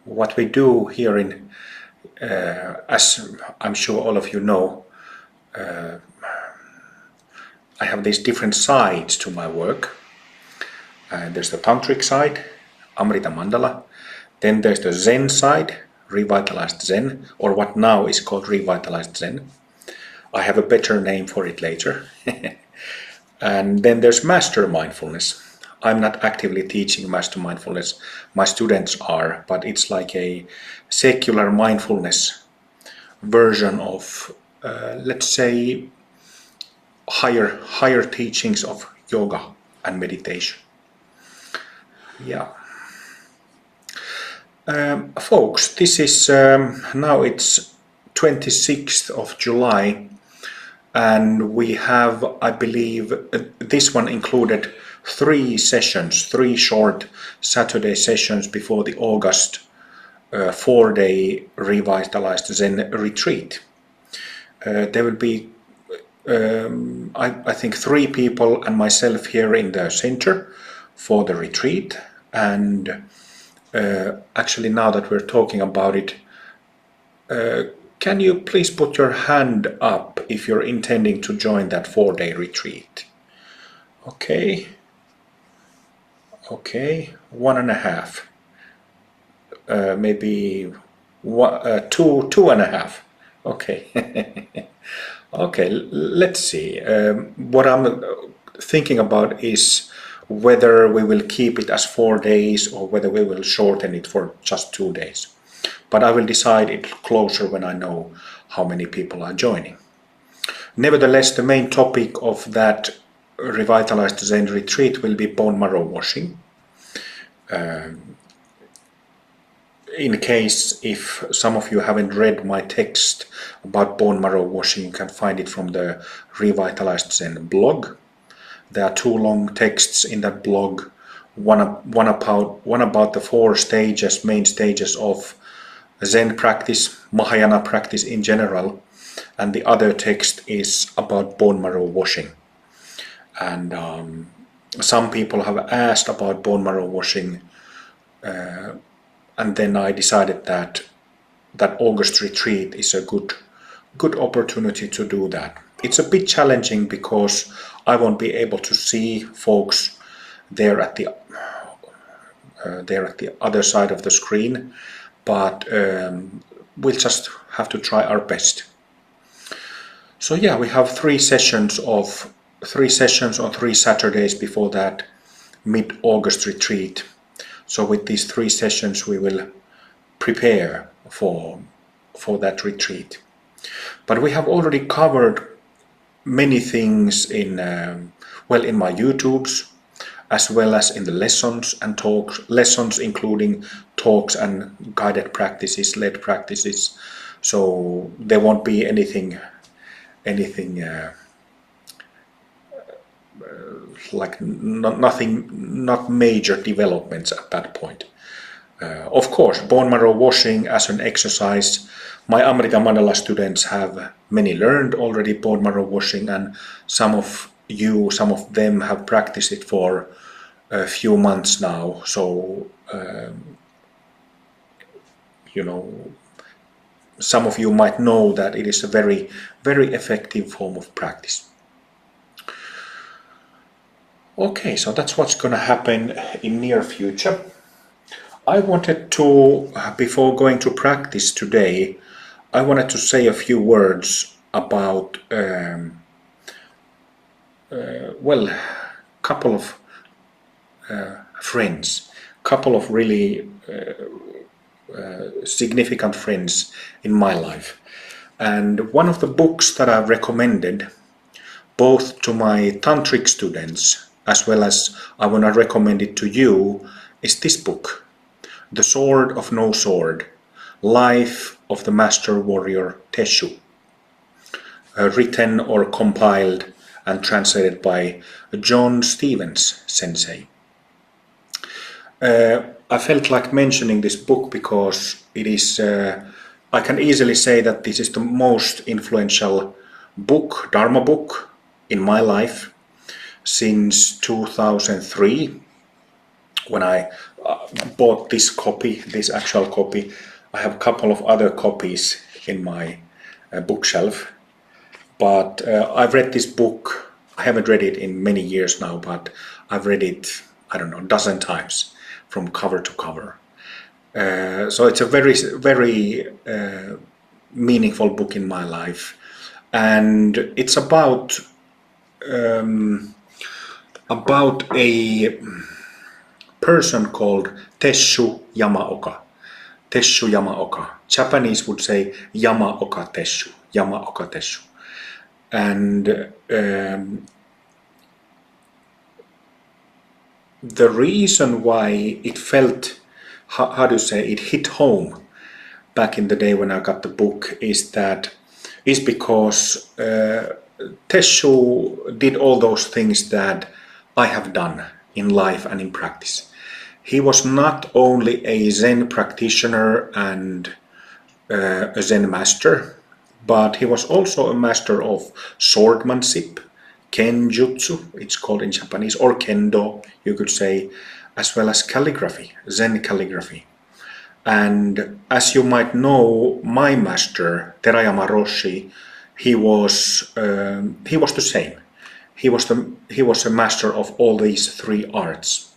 what we do here in, as I'm sure all of you know, I have these different sides to my work. There's the tantric side, Amrita Mandala. Then there's the Zen side, Revitalized Zen, or what now is called Revitalized Zen. I have a better name for it later. And then there's Master Mindfulness. I'm not actively teaching Master Mindfulness. My students are, but it's like a secular mindfulness version of, let's say, higher teachings of yoga and meditation. Yeah. Folks, this is now it's 26th of July, and we have, I believe, this one included 3 sessions, 3 short Saturday sessions before the August 4-day Revitalized Zen retreat. There will be, I think, 3 people and myself here in the center for the retreat. And actually, now that we're talking about it, can you please put your hand up if you're intending to join that 4-day retreat? Okay. Okay, 1.5. Maybe 2.5. Okay. Okay, let's see. What I'm thinking about is whether we will keep it as 4 days or whether we will shorten it for just 2 days. But I will decide it closer when I know how many people are joining. Nevertheless, the main topic of that Revitalized Zen retreat will be bone marrow washing. In case if some of you haven't read my text about bone marrow washing, you can find it from the Revitalized Zen blog. There are 2 long texts in that blog, one about the 4 stages, main stages of Zen practice, Mahayana practice in general, and the other text is about bone marrow washing. And some people have asked about bone marrow washing, and then I decided that August retreat is a good opportunity to do that. It's a bit challenging because I won't be able to see folks there at the other side of the screen, but we'll just have to try our best. So yeah, we have 3 sessions on 3 Saturdays before that mid-August retreat. So with these 3 sessions we will prepare for that retreat. But we have already covered many things in my YouTubes, as well as in the lessons and talks, lessons including talks and guided practices, led practices. So there won't be anything like not major developments at that point. Of course, bone marrow washing as an exercise, my Amrita Mandala students have many learned already bone marrow washing, and some of them have practiced it for a few months now. So some of you might know that it is a very, very effective form of practice. Okay, so that's what's going to happen in near future. I wanted to, before going to practice today, I wanted to say a few words about, couple of friends, couple of really significant friends in my life. And one of the books that I've recommended, both to my tantric students, as well as I want to recommend it to you, is this book, The Sword of No Sword, Life of the Master Warrior Teshu, written or compiled and translated by John Stevens, Sensei. I felt like mentioning this book because it is, I can easily say that this is the most influential book, Dharma book, in my life since 2003 when I bought this copy, this actual copy. I have a couple of other copies in my bookshelf, but I've read this book. I haven't read it in many years now, but I've read it, I don't know, a dozen times from cover to cover. So it's a very meaningful book in my life, and it's about a person called Tesshu Yamaoka. Tesshu Yamaoka. Japanese would say Yamaoka Tesshu. Yamaoka Tesshu. And the reason why it felt, how do you say, it hit home back in the day when I got the book is because Tesshu did all those things that I have done in life and in practice. He was not only a Zen practitioner and a Zen master, but he was also a master of swordsmanship, kenjutsu, it's called in Japanese, or kendo, you could say, as well as calligraphy, Zen calligraphy. And as you might know, my master, Terayama Roshi, he was the same. He was a master of all these three arts.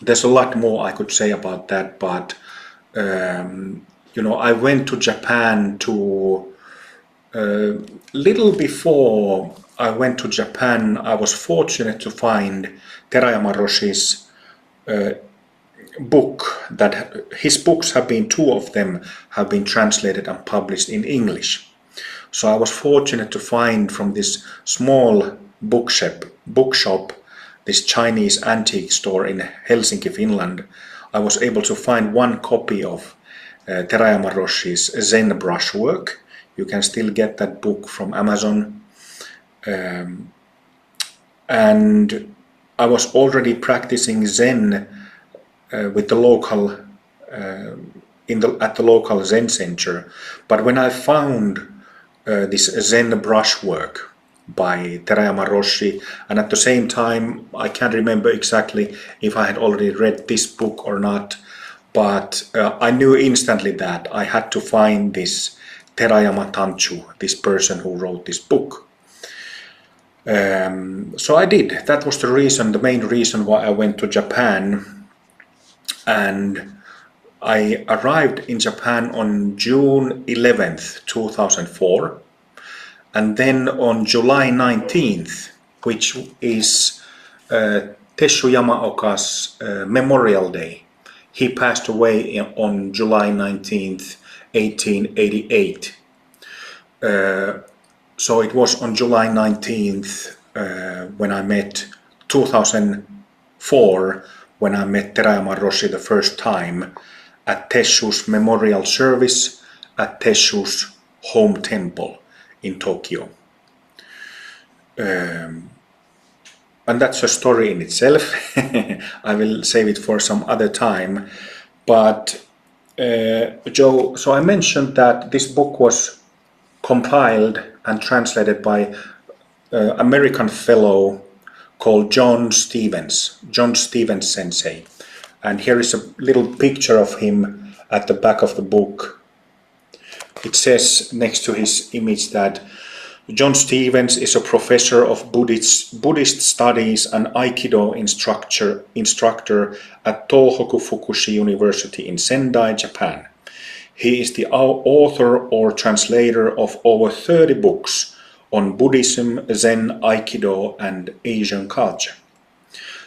There's a lot more I could say about that, but I went to Japan little before I went to Japan. I was fortunate to find Terayama Roshi's book. That his books have been, two of them have been translated and published in English. So I was fortunate to find from this small bookshop, this Chinese antique store in Helsinki, Finland, I was able to find one copy of Terayama Roshi's Zen brushwork. You can still get that book from Amazon. And I was already practicing Zen with the local at the local Zen center. But when I found this Zen brushwork by Terayama Roshi, and at the same time, I can't remember exactly if I had already read this book or not, but I knew instantly that I had to find this Terayama Tanchu, this person who wrote this book. So I did. That was the main reason why I went to Japan. And I arrived in Japan on June 11th, 2004. And then on July 19th, which is Tesshu Yamaoka's Memorial Day, he passed away on July 19th, 1888. So it was on July 19th when I met 2004, when I met Terayama Roshi the first time at Tesshu's memorial service at Tesshu's home temple in Tokyo. And that's a story in itself. I will save it for some other time. But Joe, so I mentioned that this book was compiled and translated by American fellow called John Stevens Sensei. And here is a little picture of him at the back of the book. It says next to his image that John Stevens is a professor of Buddhist studies and Aikido instructor at Tohoku Fukushi University in Sendai, Japan. He is the author or translator of over 30 books on Buddhism, Zen, Aikido, and Asian culture.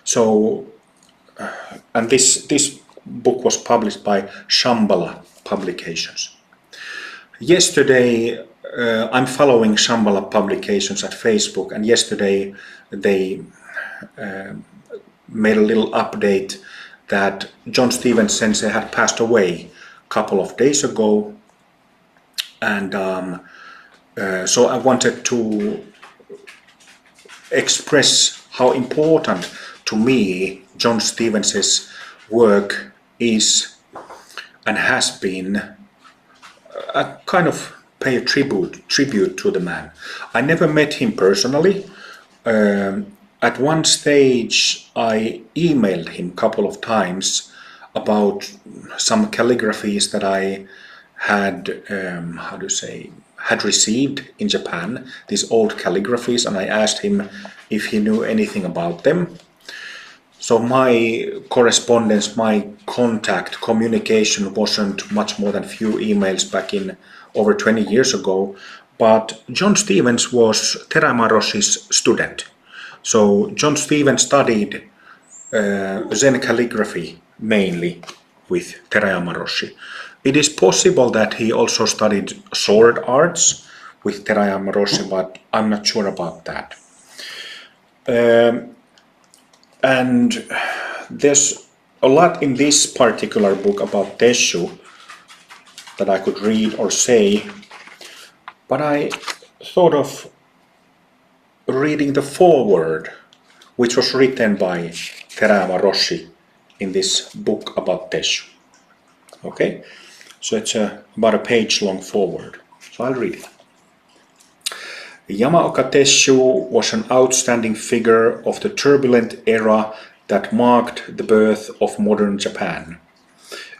So, and this book was published by Shambhala Publications. Yesterday, I'm following Shambhala Publications at Facebook, and yesterday they made a little update that John Stevens Sensei had passed away a couple of days ago, and so I wanted to express how important to me John Stevens's work is and has been. I kind of pay a tribute to the man. I never met him personally. At one stage, I emailed him a couple of times about some calligraphies that I had, had received in Japan, these old calligraphies, and I asked him if he knew anything about them. So my correspondence, my contact, communication wasn't much more than a few emails back in over 20 years ago. But John Stevens was Terayama Roshi's student. So John Stevens studied Zen calligraphy mainly with Terayama Roshi. It is possible that he also studied sword arts with Terayama Roshi, but I'm not sure about that. And there's a lot in this particular book about Teshu that I could read or say, but I thought of reading the foreword, which was written by Terayama Roshi in this book about Teshu. Okay, so it's about a page long foreword, so I'll read it. Yamaoka Teshu was an outstanding figure of the turbulent era that marked the birth of modern Japan.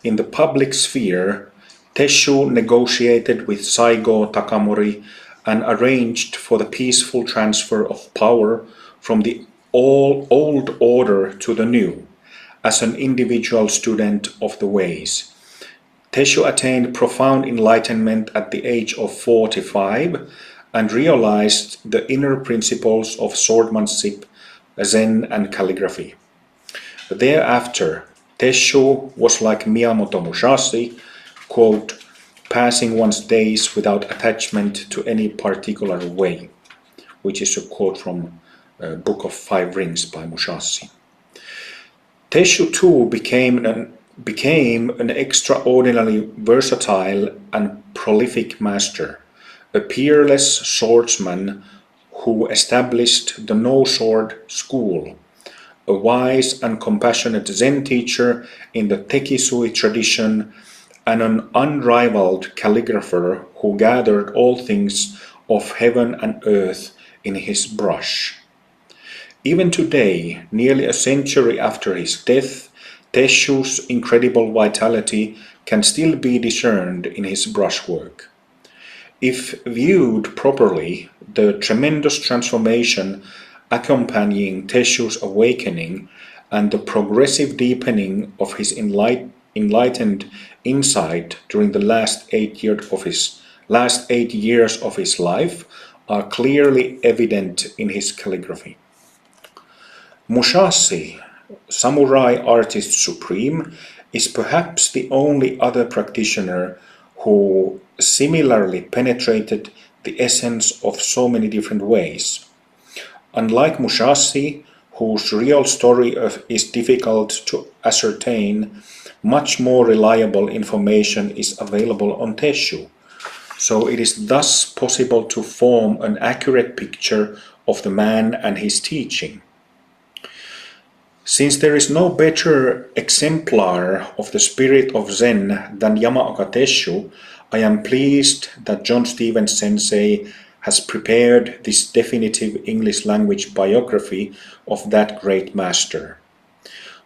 In the public sphere, Teshu negotiated with Saigo Takamori and arranged for the peaceful transfer of power from the old order to the new, as an individual student of the ways. Teshu attained profound enlightenment at the age of 45 and realized the inner principles of swordsmanship, Zen and calligraphy. Thereafter, Teshu was like Miyamoto Musashi, quote, passing one's days without attachment to any particular way, which is a quote from Book of Five Rings by Musashi. Teshu too became an extraordinarily versatile and prolific master, a peerless swordsman who established the no-sword school, a wise and compassionate Zen teacher in the Tekisui tradition, and an unrivaled calligrapher who gathered all things of heaven and earth in his brush. Even today, nearly a century after his death, Teshu's incredible vitality can still be discerned in his brushwork. If viewed properly, the tremendous transformation accompanying Teshu's awakening and the progressive deepening of his enlightened insight during the last 8 years of his life are clearly evident in his calligraphy. Musashi, samurai artist supreme, is perhaps the only other practitioner who similarly penetrated the essence of so many different ways. Unlike Musashi, whose real story is difficult to ascertain, much more reliable information is available on Teshu, so it is thus possible to form an accurate picture of the man and his teaching. Since there is no better exemplar of the spirit of Zen than Yamaoka Teshu, I am pleased that John Stevens Sensei has prepared this definitive English language biography of that great master.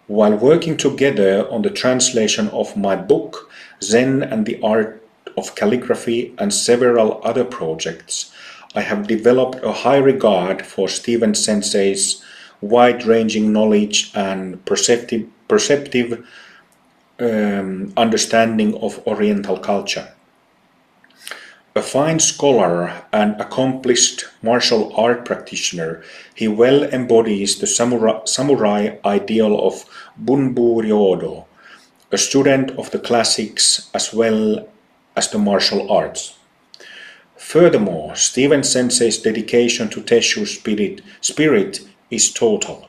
While working together on the translation of my book, Zen and the Art of Calligraphy, and several other projects, I have developed a high regard for Stevens Sensei's wide-ranging knowledge and perceptive understanding of Oriental culture. A fine scholar and accomplished martial art practitioner, he well embodies the samurai ideal of Bunbu Ryodo, a student of the classics as well as the martial arts. Furthermore, Stevens Sensei's dedication to Teshu's spirit is total.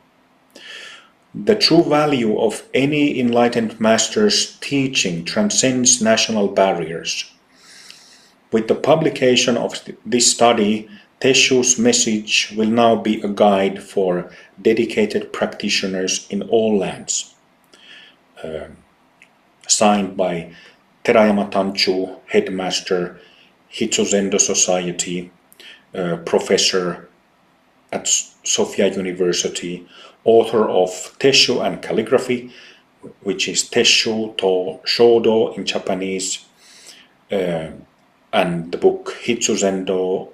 The true value of any enlightened master's teaching transcends national barriers. With the publication of this study, Teshu's message will now be a guide for dedicated practitioners in all lands. Signed by Terayama Tanchu, Headmaster, Hitsu Zendo Society, Professor at Sofia University, author of Tesshu and Calligraphy, which is Tesshu to Shodo in Japanese, and the book Hitsuzendo.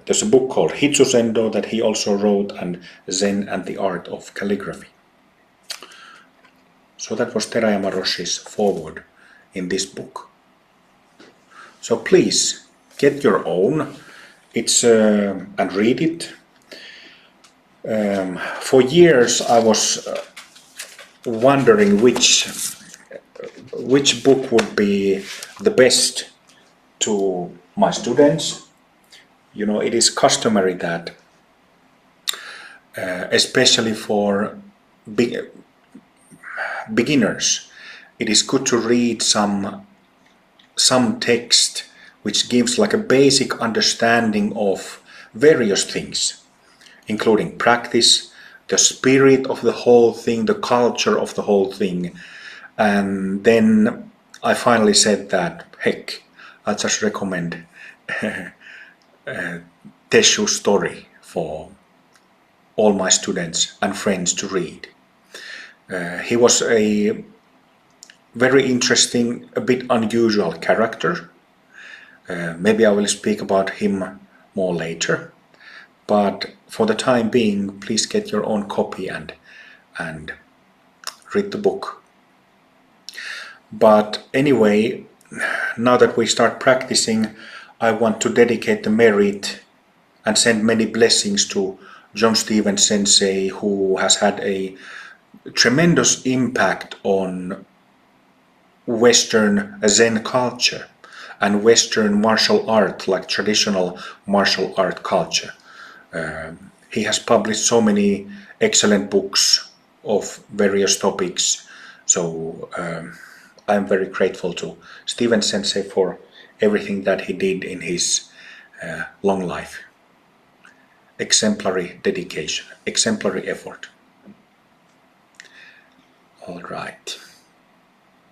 There's a book called Hitsuzendo that he also wrote, and Zen and the Art of Calligraphy. So that was Terayama Roshi's foreword in this book. So please get your own. It's and read it. For years I was wondering which book would be the best to my students. You know, it is customary that, especially for beginners, it is good to read some text which gives like a basic understanding of various things, including practice, the spirit of the whole thing, the culture of the whole thing. And then I finally said that, heck, I'll just recommend Tesshu's story for all my students and friends to read. He was a very interesting, a bit unusual character. Maybe I will speak about him more later. But for the time being, please get your own copy and read the book. But anyway, now that we start practicing, I want to dedicate the merit and send many blessings to John Stephen Sensei, who has had a tremendous impact on Western Zen culture and Western martial art, like traditional martial art culture. He has published so many excellent books of various topics. So I'm very grateful to Stephen Sensei for everything that he did in his long life. Exemplary dedication, exemplary effort. All right.